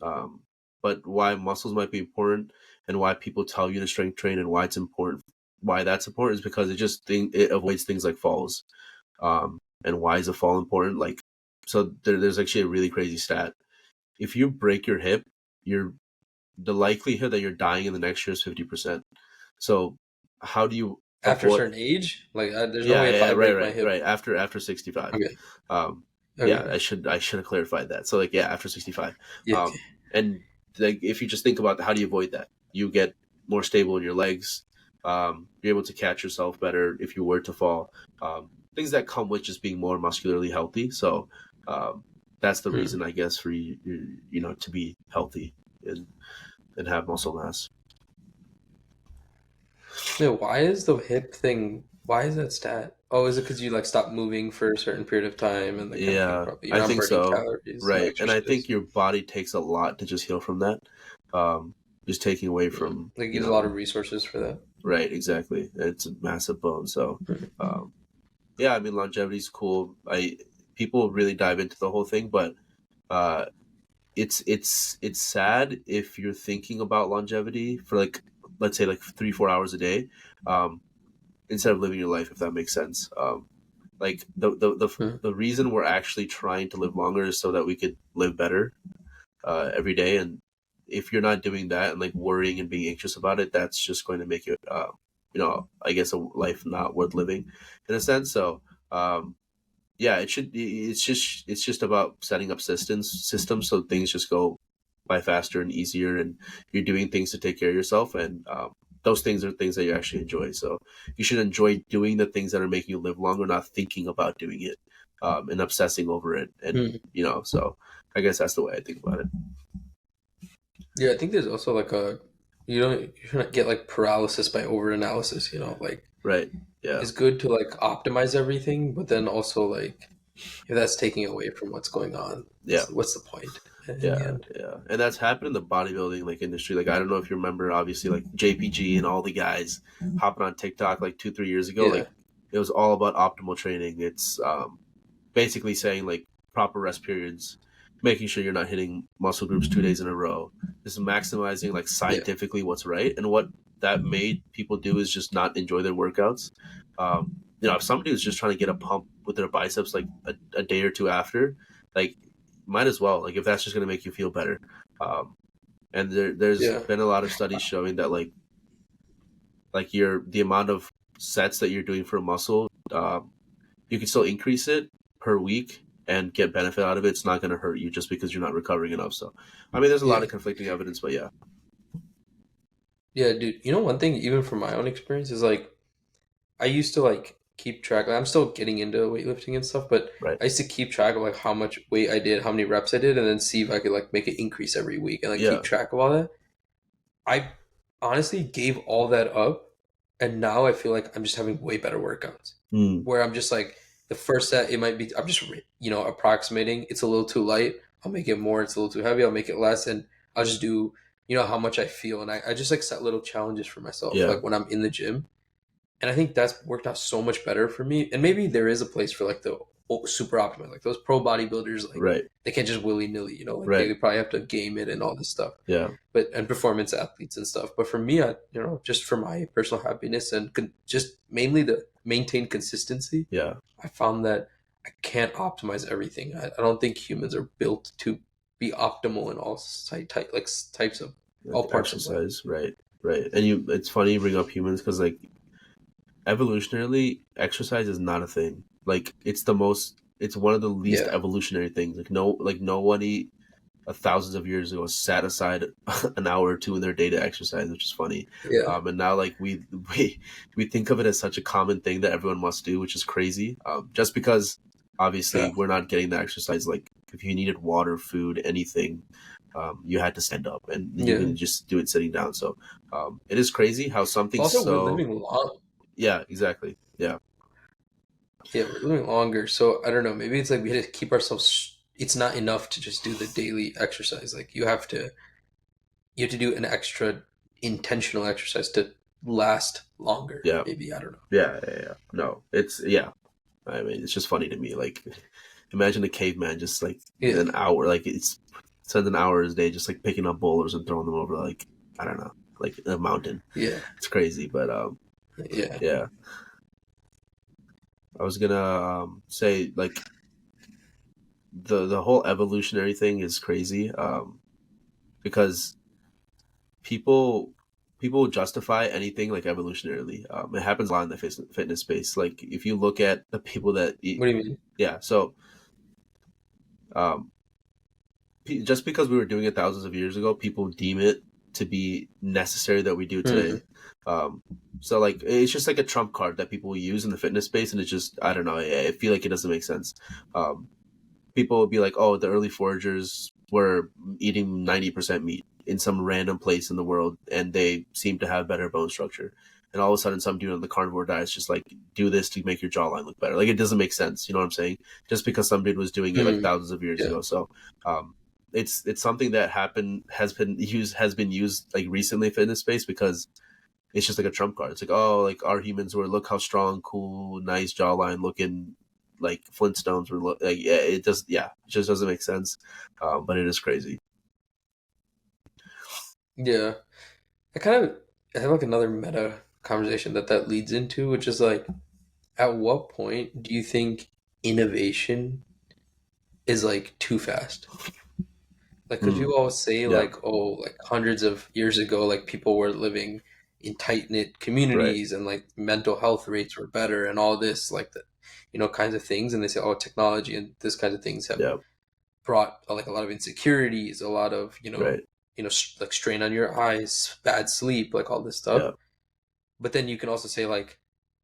But why muscles might be important and why people tell you to strength train and why it's important, why that's important is because it avoids things like falls. And why is a fall important? Like, so there's actually a really crazy stat. If you break your hip, you're the likelihood that you're dying in the next year is 50%. So how do you After a avoid? certain age, like there's no Yeah, way if yeah, I right, break my right, hip. right. After 65. Okay. Um, yeah, Okay. I should have clarified that. So like, yeah, after 65. Yeah. Okay. And like, if you just think about how do you avoid that, you get more stable in your legs. You're able to catch yourself better if you were to fall. Things that come with just being more muscularly healthy. So um, that's the Mm. reason, I guess, for you to be healthy and have muscle mass. Yeah, why is the hip thing? Why is that stat? Oh, is it because you like stop moving for a certain period of time and that kind of thing? Yeah, Probably you're I not think burning so. calories, no Right. And I think exercise. your body takes a lot to just heal from that. Just taking away Mm. from, Like it gives a lot of resources for that. right, exactly. It's a massive bone. So, Mm. um, yeah, I mean, longevity is cool. People really dive into the whole thing, but uh, it's sad if you're thinking about longevity for like, let's say like 3 4 hours a day, um, instead of living your life, if that makes sense. Like Mm. the reason we're actually trying to live longer is so that we could live better every day. And if you're not doing that and like worrying and being anxious about it, that's just going to make it, I guess a life not worth living in a sense. So, um, yeah, it's just about setting up systems so things just go by faster and easier, and you're doing things to take care of yourself, and those things are things that you actually enjoy. So you should enjoy doing the things that are making you live longer, not thinking about doing it and obsessing over it. And Mm. so I guess that's the way I think about it. Yeah, I think there's also like a you shouldn't get like paralysis by over-analysis, like Right. Yeah. it's good to like optimize everything, but then also like if that's taking away from what's going on, Yeah. what's the point in the Yeah, end? yeah, and that's happened in the bodybuilding like industry. Like I don't know if you remember, obviously, like JPG and all the guys hopping on TikTok like 2 3 years ago. Yeah, Like it was all about optimal training. It's basically saying like proper rest periods, making sure you're not hitting muscle groups 2 days in a row, just maximizing like yeah, scientifically what's right. And what that made people do is just not enjoy their workouts. If somebody was just trying to get a pump with their biceps like a day or two after, like might as well, like if that's just going to make you feel better. And there's yeah, been a lot of studies showing that like the amount of sets that you're doing for a muscle, you can still increase it per week and get benefit out of it. It's not going to hurt you just because you're not recovering enough. So, I mean, there's a lot yeah, of conflicting evidence, but yeah, yeah, dude. You know, one thing, even from my own experience, is like I used to like keep track. I'm still getting into weightlifting and stuff, but right, I used to keep track of like how much weight I did, how many reps I did, and then see if I could like make an increase every week and like keep yeah, track of all that. I honestly gave all that up, and now I feel like I'm just having way better workouts. mm, Where I'm just like the first set, it might be I'm just approximating. It's a little too light. I'll make it more. It's a little too heavy. I'll make it less, and I'll just do how much I feel, and I just like set little challenges for myself, yeah, like when I'm in the gym, and I think that's worked out so much better for me. And maybe there is a place for like the super optimized, like those pro bodybuilders, like right, they can't just willy nilly, like right, they probably have to game it and all this stuff. yeah, But and performance athletes and stuff. But for me, just for my personal happiness and just mainly the maintain consistency, yeah, I found that I can't optimize everything. I don't think humans are built to be optimal in all types of Like all parts of life. exercise, right? Right. And it's funny you bring up humans because like evolutionarily, exercise is not a thing. Like it's one of the least Yeah, evolutionary things. Like nobody thousands of years ago sat aside an hour or two in their day to exercise, which is funny. yeah, And now like we think of it as such a common thing that everyone must do, which is crazy. Just because yeah, obviously we're not getting the exercise. Like if you needed water, food, anything, you had to stand up, and you yeah. can just do it sitting down. So it is crazy how something Also, we're so living long. yeah, exactly, yeah, Yeah, we're living longer. So I don't know. Maybe it's like we had to keep ourselves. It's not enough to just do the daily exercise. Like you have to do an extra intentional exercise to last longer. yeah, Maybe I don't know. yeah. No, it's yeah. I mean, it's just funny to me. Like, imagine a caveman just like Yeah, an hour, like it's spends an hour a day just like picking up boulders and throwing them over like I don't know, like a mountain. yeah, It's crazy, but yeah. yeah. I was gonna say like the whole evolutionary thing is crazy because people people justify anything like evolutionarily. It happens a lot in the fitness space. Like if you look at the people that eat, What do you mean? yeah, so um just because we were doing it thousands of years ago, people deem it to be necessary that we do it Hmm. today. Um, so like it's just like a trump card that people use in the fitness space, and it's just I don't know. I feel like it doesn't make sense. Um, People would be like, "Oh, the early foragers were eating 90% meat in some random place in the world, and they seem to have better bone structure." And all of a sudden, some dude on the carnivore diet is just like, "Do this to make your jawline look better." Like it doesn't make sense. You know what I'm saying? Just because some dude was doing it like Hmm. thousands of years Yeah. ago. So, um, it's something that happened has been used like recently in fitness space because it's just like a trump card. It's like, oh, like our humans were look how strong, cool, nice jawline looking, like Flintstones were like, yeah, it just doesn't make sense, but it is crazy. Yeah. I kind of I have like another meta conversation that leads into, which is like, at what point do you think innovation is like too fast? Like, because Mm, people always say yeah, like, oh, like hundreds of years ago, like people were living in tight knit right. communities and like mental health rates were better and all this like the, kinds of things. And they say, oh, technology and this kinds of things have Yeah, brought like a lot of insecurities, a lot of right. like strain on your eyes, bad sleep, like all this stuff. Yeah, But then you can also say like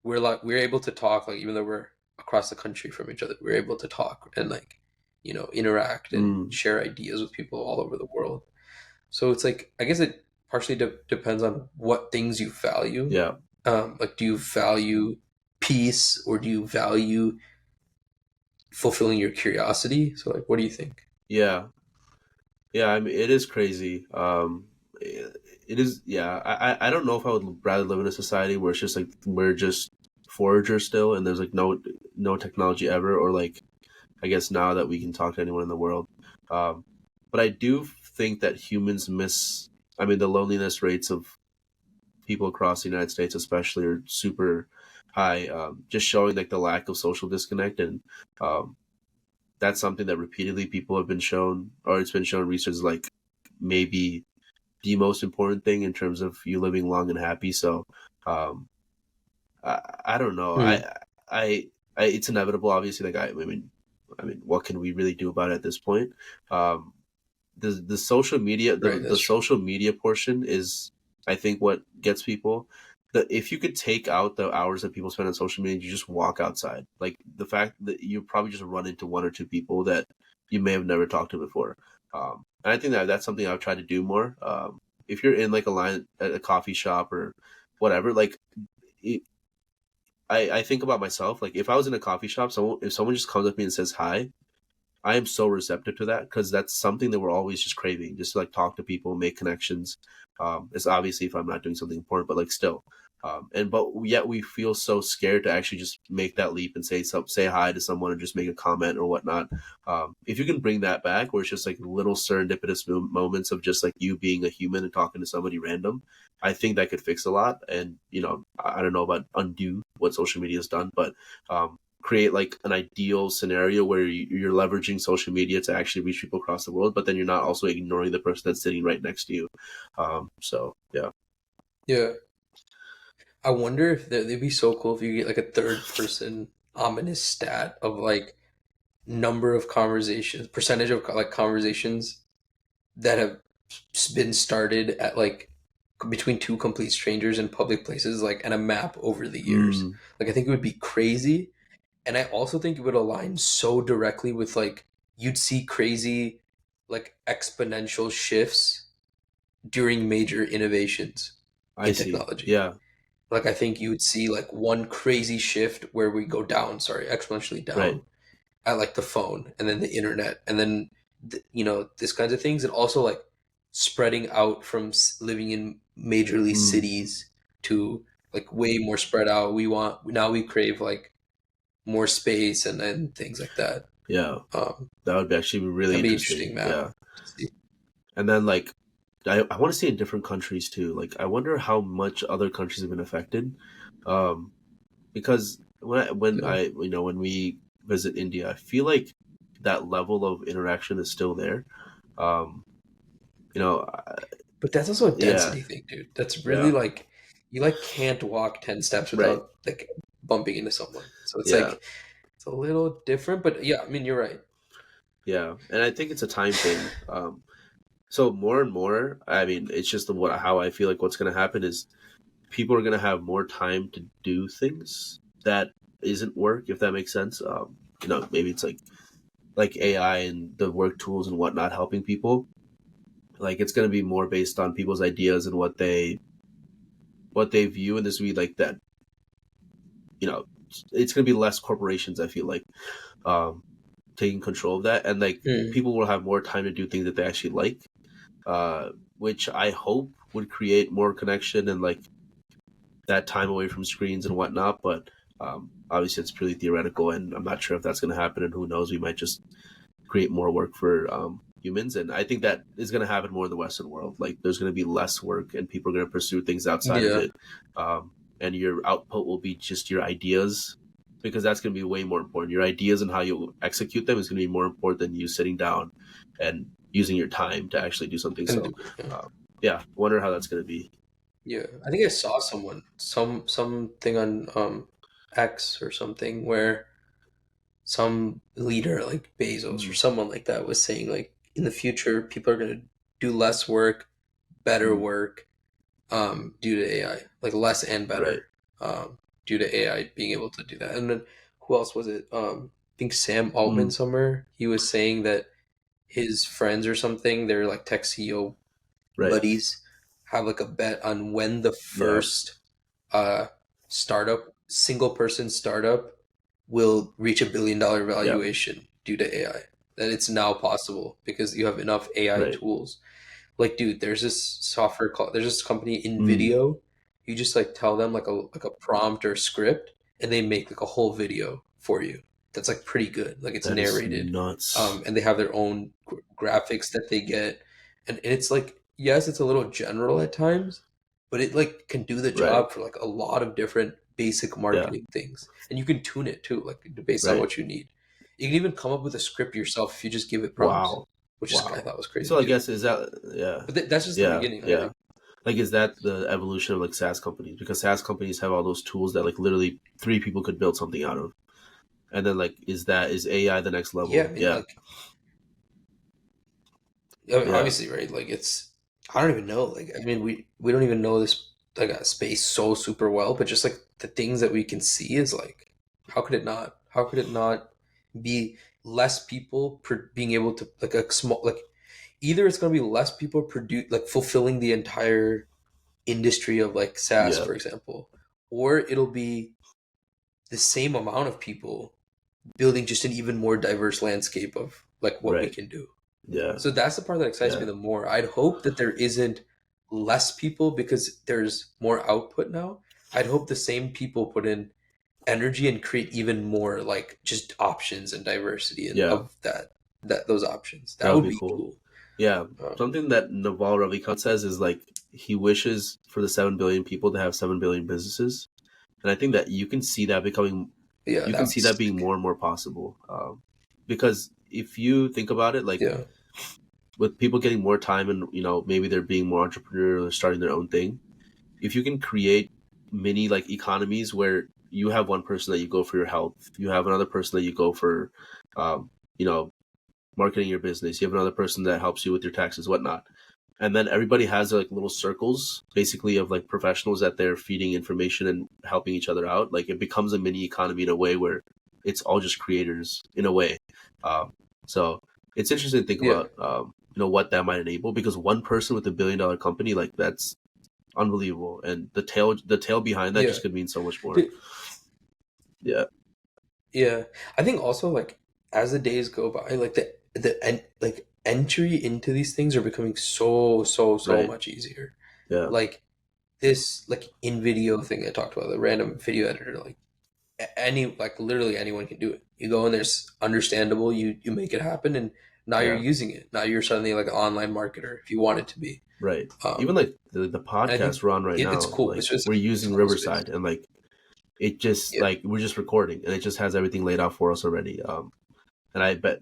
we're able to talk like even though we're across the country from each other, we're able to talk and like interact and mm, share ideas with people all over the world. So it's like I guess it partially depends on what things you value. yeah, Like, do you value peace or do you value fulfilling your curiosity? So like, what do you think? yeah, yeah. I mean, it is crazy. It is. Yeah, I don't know if I would rather live in a society where it's just like we're just foragers still, and there's like no technology ever, or like I guess now that we can talk to anyone in the world. Um, but I do think that humans miss. I mean, the loneliness rates of people across the United States, especially, are super high. Just showing like the lack of social disconnect, and um, that's something that repeatedly people have been shown, or it's been shown in research, like maybe the most important thing in terms of you living long and happy. So, um, I don't know. Hmm. It's inevitable, obviously. Like I mean, what can we really do about it at this point? Um, the social media, Right, the that's true. social media portion is, I think, what gets people. If you could take out the hours that people spend on social media, you just walk outside. Like the fact that you probably just run into one or two people that you may have never talked to before. And I think that that's something I've tried to do more. If you're in like a line at a coffee shop or whatever, like it, I think about myself. Like if I was in a coffee shop, if someone just comes up to me and says hi, I am so receptive to that because that's something that we're always just craving, just to like talk to people, make connections. It's obviously if I'm not doing something important, but like still, and but yet we feel so scared to actually just make that leap and say hi to someone or just make a comment or whatnot. If you can bring that back, where it's just like little serendipitous moments of just like you being a human and talking to somebody random, I think that could fix a lot. And I don't know about undo what social media has done, but create like an ideal scenario where you're leveraging social media to actually reach people across the world, but then you're not also ignoring the person that's sitting right next to you. So yeah. Yeah. I wonder if they'd be so cool if you get like a third person ominous stat of like number of conversations, percentage of like conversations that have been started at like between two complete strangers in public places, like and a map over the years. Mm, Like I think it would be crazy, and I also think it would align so directly with like you'd see crazy like exponential shifts during major innovations I in see. technology. Yeah. Like I think you would see like one crazy shift where we go down, sorry, exponentially Right. down at like the phone and then the internet and then this kinds of things, and also like spreading out from living in majorly Mm, cities to like way more spread out. We crave like more space and things like that. yeah. Um, That would be actually be really that'd be interesting. interesting map Yeah. to see. And then like I want to see in different countries too. Like I wonder how much other countries have been affected. Um, because Yeah. when we visit India, I feel like that level of interaction is still there. Um, you know, But that's also a yeah, density thing, dude. That's really yeah, like you like can't walk 10 steps right, without like bumping into someone. So it's yeah, like it's a little different, but yeah, I mean you're right. yeah, and I think it's a time thing. So more and more, I mean, it's just how I feel like what's going to happen is people are going to have more time to do things that isn't work, if that makes sense. Maybe it's like AI and the work tools and whatnot helping people. Like it's going to be more based on people's ideas and what they view, and this would be like that. You know, it's going to be less corporations. I feel like um, taking control of that, and like Mm. people will have more time to do things that they actually like, which I hope would create more connection and like that time away from screens and whatnot. But obviously, it's purely theoretical, and I'm not sure if that's going to happen. And who knows, we might just create more work for humans. And I think that is going to happen more in the Western world. Like, there's going to be less work, and people are going to pursue things outside of Yeah. it. And your output will be just your ideas, because that's going to be way more important. Your ideas and how you execute them is going to be more important than you sitting down and using your time to actually do something. And So, um, yeah, wonder how that's going to be. yeah, I think I saw something on X or something where some leader like Bezos or Mm, someone like that was saying like in the future people are going to do less work, better mm, work due to AI, like less and right. better due to AI being able to do that. And then who else was it? I think Sam Altman Mm, somewhere. He was saying that his friends or something, they're like tech CEO right. buddies, have like a bet on when the Yeah. first uh single person startup will reach $1 billion Yeah. valuation due to AI. That it's now possible because you have enough AI Right. tools. Like, dude, there's this company in Mm, video. You just like tell them like a prompt or script, and they make like a whole video for you. That's like pretty good. Like it's that is narrated, nuts. and they have their own graphics that they get, and it's like yes, it's a little general at times, but it like can do the Right. job for like a lot of different basic Yeah. marketing things, and you can tune it too, like based on Right. what you need. You can even come up with a script yourself if you just give it prompts, Wow. which is I Wow. thought was crazy So I too. guess is that yeah. But that's just the Yeah. beginning, I Yeah. think. Like is that the evolution of like SaaS companies? Because SaaS companies have all those tools that like literally three people could build something out of. And then like is AI the next Yeah, I level? mean, Yeah. like, I mean, Yeah. obviously, right? Like, it's I don't even know. Like, I mean, we don't even know this like space so super well, but just like the things that we can see is like, how could it not? How could it not be less people being able to like a small like either it's going to be less people produce like fulfilling the entire industry of like SaaS, Yeah. for example, or it'll be the same amount of people building just an even more diverse landscape of like what we Right. can do. Yeah. So that's the part that excites me Yeah. the more. I'd hope that there isn't less people because there's more output now. I'd hope the same people put in energy and create even more like just options and diversity and Yeah. of that those options. That That would would be be cool. cool. Yeah. Um, Something that Naval Ravikant says is like he wishes for the 7 billion people to have 7 billion businesses. And I think that you can see that becoming Yeah, you that can was see that being sick. more and more possible. Because if you think about it, like Yeah, with people getting more time and maybe they're being more entrepreneurial or starting their own thing, if you can create mini like economies where you have one person that you go for your health, you have another person that you go for, um, you know, marketing your business, you have another person that helps you with your taxes, whatnot, and then everybody has like little circles basically of like professionals that they're feeding information and helping each other out. Like it becomes a mini economy in a way where it's all just creators in a way. So it's interesting to think yeah, about what that might enable, because one person with $1 billion company, like that's unbelievable, and the tail behind that yeah. just could mean so much more. Dude, Yeah. yeah. I think also like as the days go by, like like entry into these things are becoming so Right. much easier. Yeah. Like this like in video thing I talked about, the random video editor, like any like literally anyone can do it. You go in there's understandable, you make it happen, and now you're Yeah. using it. Now you're suddenly like an online marketer if you want it to be. Right. Even Um like the and I podcast think we're on right it's now, cool. like It's just we're it's a using cool space. Riverside, and like it just Yeah. like we're just recording and it just has everything laid out for us already. And I bet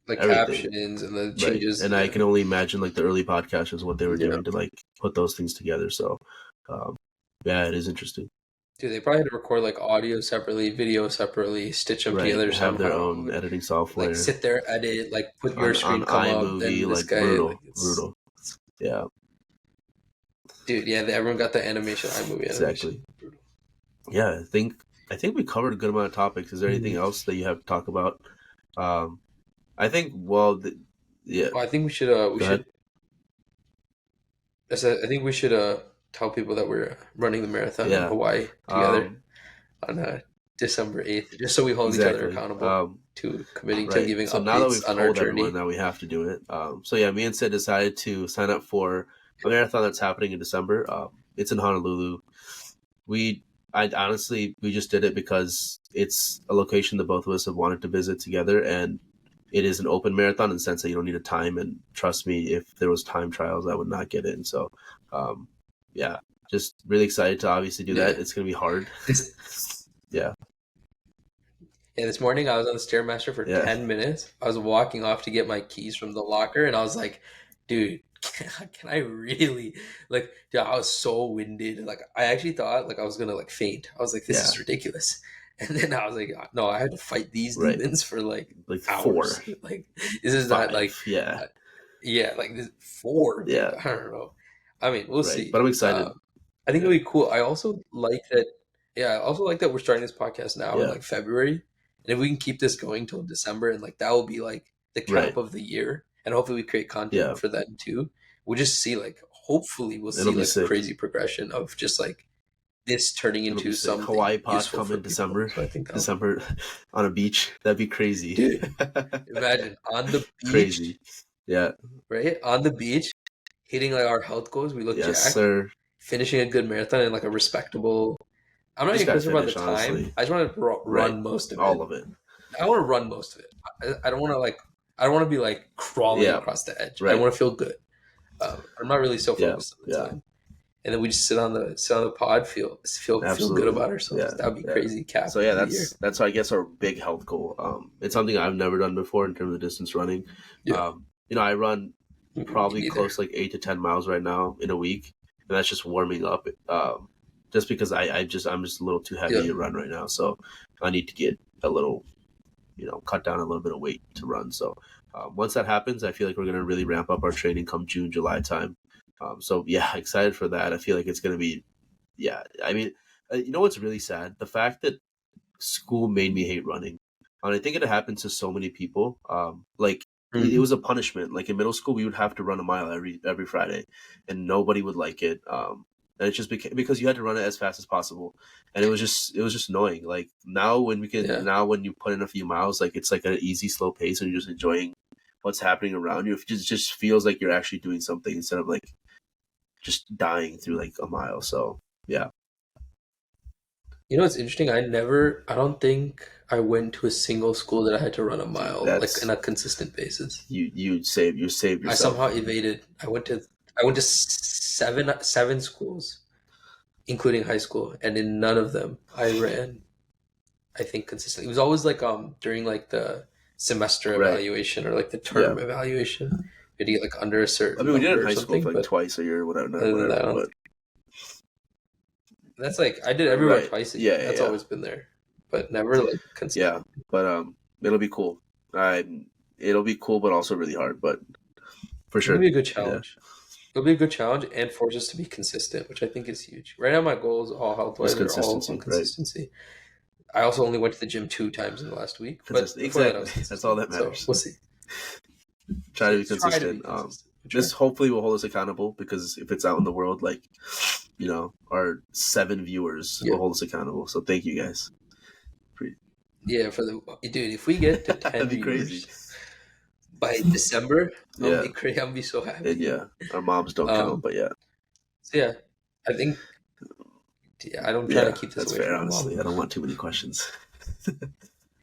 Like everything. captions and the Right. changes. And I Yeah. can only imagine like the early podcasters what they were Yeah. doing to like put those things together. So um yeah, it is interesting. Dude, they probably had to record like audio separately, video separately, stitch them Right. together They have their somehow. own editing Like software sit there, edit, like put your on screen come up, iMovie, then this like guy, brutal, like brutal. Yeah, dude, yeah, everyone got the animation, iMovie animation. exactly. Brutal. Yeah, I think we covered a good amount of topics. Is there anything Mhm. else that you have to talk about? Um, I think. Well, yeah. Well, I think we Go ahead. should I think we should tell people that we're running the marathon in Yeah. Hawaii together Um, on December 8th, just so we hold each other exactly. accountable to committing to Right. giving So now that updates we've on our told everyone journey. that we have to do it, so yeah, me and Sid decided to sign up for a marathon that's happening in December. It's in Honolulu. We, I honestly, we just did it because it's a location that both of us have wanted to visit together, and it is an open marathon in the sense that you don't need a time. And trust me, if there was time trials, I would not get in. So, um, yeah, just really excited to obviously do Yeah. that. It's gonna be hard. This Yeah, Yeah, this morning I was on the Stairmaster for yeah, 10 minutes. I was walking off to get my keys from the locker and I was like, dude, can I really like dude, I was so winded. Like I actually thought like I was gonna like faint. I was like, this yeah, is ridiculous. And then I was like, no, I had to fight these right. demons for like Like hours. four, Like this is not like five. Yeah, uh, yeah, like this four, dude. yeah, I don't know. I mean, we'll right. But see. I'm excited. I think Yeah, it'll be cool. I also like that. Yeah, I also like that we're starting this podcast now in yeah, like February, and if we can keep this going till December, and like that will be like the cap right. of the year, and hopefully we create content Yeah, for that too. We'll just see like hopefully we'll it'll see be like a sick. crazy progression of just like this turning It'll be into sick. something Hawaii pod useful come for in people. December. So I think that'll be December on a beach. That'd be crazy. dude. Imagine on the beach, Crazy. Yeah. right? On the beach, hitting like our health goals. We look Yes, jacked, sir. finishing a good marathon in like a respectable. I'm not Just even gotta concerned about the finish, time. honestly. I just want to Right. run most of All it. of it. I want to run most of it. I don't want to like. I don't want to be like crawling Yeah. across the edge. I Right. want to feel good. I'm not really so Yeah. focused on the Yeah. time. And then we just sit on the pod, feel good Absolutely. about ourselves. Yeah. That would be Yeah. crazy cap So yeah, to the year. that's I guess our big health goal. It's something I've never done before in terms of distance running. Yeah, I run me probably neither. close to like 8 to 10 miles right now in a week, and that's just warming up. Just because I'm just a little too heavy Yeah, to run right now, so I need to get a little, cut down a little bit of weight to run. So once that happens, I feel like we're gonna really ramp up our training come June, July time. So yeah, excited for that. I feel like it's gonna be, yeah. I mean, you know what's really sad? The fact that school made me hate running. And I think it happened to so many people. Like it Mhm. was a punishment. Like in middle school, we would have to run a mile every Friday, and nobody would like it. And it just became because you had to run it as fast as possible, and it was just annoying. Like Yeah. now when you put in a few miles, like it's like an easy slow pace, and you're just enjoying what's happening around you. It just feels like you're actually doing something instead of like just dying through like a mile. So yeah, You know what's interesting? I don't think I went to a single school that I had to run a dude, mile like on that's a consistent basis. you saved I somehow yourself. evaded. I went to seven schools, including high school, and in none of them I think, consistently. It was always like during like the semester Right. evaluation or like the term evaluation. We had to get like under a I certain mean, we did it number in or high school something, for like but twice a year, whatever, other than that, but that's like I did everywhere right, twice a year. yeah, That's always been there, but never like consistent. yeah. But it'll be cool. It'll be cool, but also really hard. But for It'll sure, be a good yeah. challenge. It'll be a good challenge and force us to be consistent, which I think is huge. Right now, my goals, all health Just wise, are all on consistency, right? consistency. I also only went to the gym 2 times in the last week, but Consistent, before that, I exactly. was That's all consistent. that So matters. we'll see. Try to be Try to be consistent. consistent. This hopefully will hold us accountable, because if it's out in the world, like, our 7 viewers will hold us accountable. So thank you guys. Yeah, for the dude, if we get to 10 That'd be viewers crazy. by December, I'm Yeah, gonna be crazy. I'm gonna be so and happy. yeah, our moms don't count, but yeah, So yeah, I think I don't try to yeah, keep this that's away fair. from my mom. Honestly, I don't want too many questions.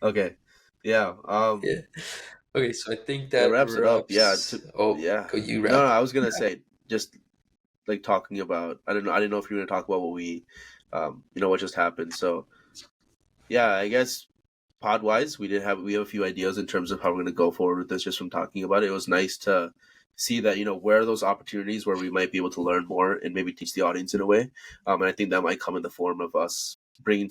Okay, yeah, Yeah. Okay, so I think that that wraps it up. Yeah, wraps. Oh, yeah. go you No, wrap. I was gonna say, just like talking about. I didn't know if you were gonna talk about what we, what just happened. So yeah, I guess pod wise, we have a few ideas in terms of how we're going to go forward with this. Just from talking about it, it was nice to see that, where are those opportunities where we might be able to learn more and maybe teach the audience in a way. And I think that might come in the form of us bringing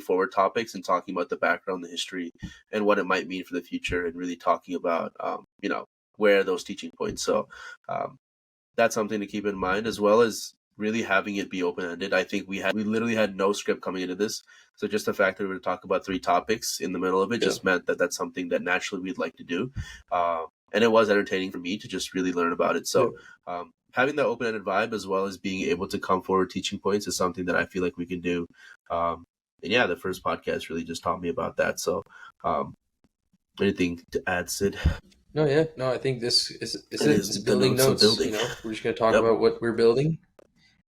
forward topics and talking about the background, the history, and what it might mean for the future, and really talking about where are those teaching points. So that's something to keep in mind, as well as really having it be open-ended. I think we literally had no script coming into this. So just the fact that we were to talk about 3 topics in the middle of it just meant that that's something that naturally we'd like to do. And it was entertaining for me to just really learn about it. So having that open-ended vibe, as well as being able to come forward teaching points, is something that I feel like we can do. And yeah, the first podcast really just taught me about that. So anything to add, Sid? No, yeah, no. I think this is It it. is It's the building notes of notes. building. We're just gonna talk about what we're building.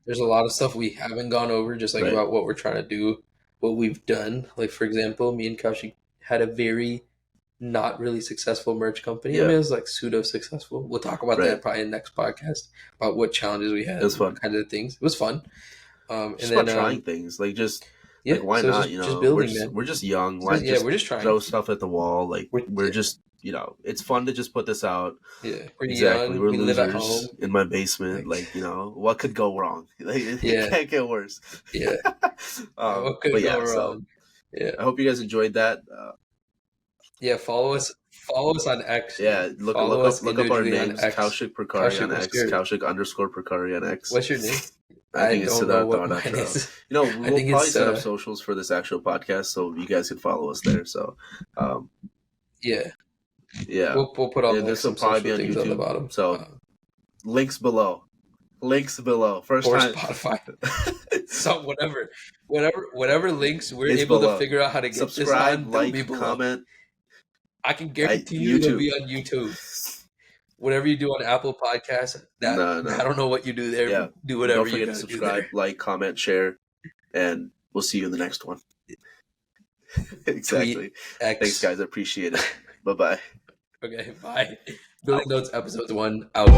There's a lot of stuff we haven't gone over, just like about what we're trying to do, what we've done. Like for example, me and Kaushik had a very not really successful merch company. I mean, it was like pseudo successful. We'll talk about that probably in the next podcast about what challenges we had. It was fun. Kind of things. It was fun. And just then about trying things, like like why so not? just building, man. We're just young. Why we're just trying. Throw stuff at the wall? Like we're just it's fun to just put this out. Yeah, we're exactly. young. We're we losers live at home in my basement. Like what could go wrong? Like, it can't get worse. Yeah. What could but go yeah, wrong? So I hope you guys enjoyed that. Yeah, follow us on X. Yeah, look up our names. Kaushik Prakari on X. Kaushik_Prakari on X. What's your name? I think it's don't know what mine is. We'll probably set up socials for this actual podcast, so you guys can follow us there. So, yeah, we'll put all this will probably be on YouTube. On the bottom. So, links below. First or time. Spotify. So whatever links we're able to figure out how to get subscribe, this on, like, comment. I can guarantee you it'll be on YouTube. Whatever you do on Apple Podcasts, I don't know what you do there. Yeah. Do whatever you gotta subscribe, like, comment, share, and we'll see you in the next one. Exactly. Thanks, guys. I appreciate it. Bye-bye. Okay, bye. Building Notes episode 1 out.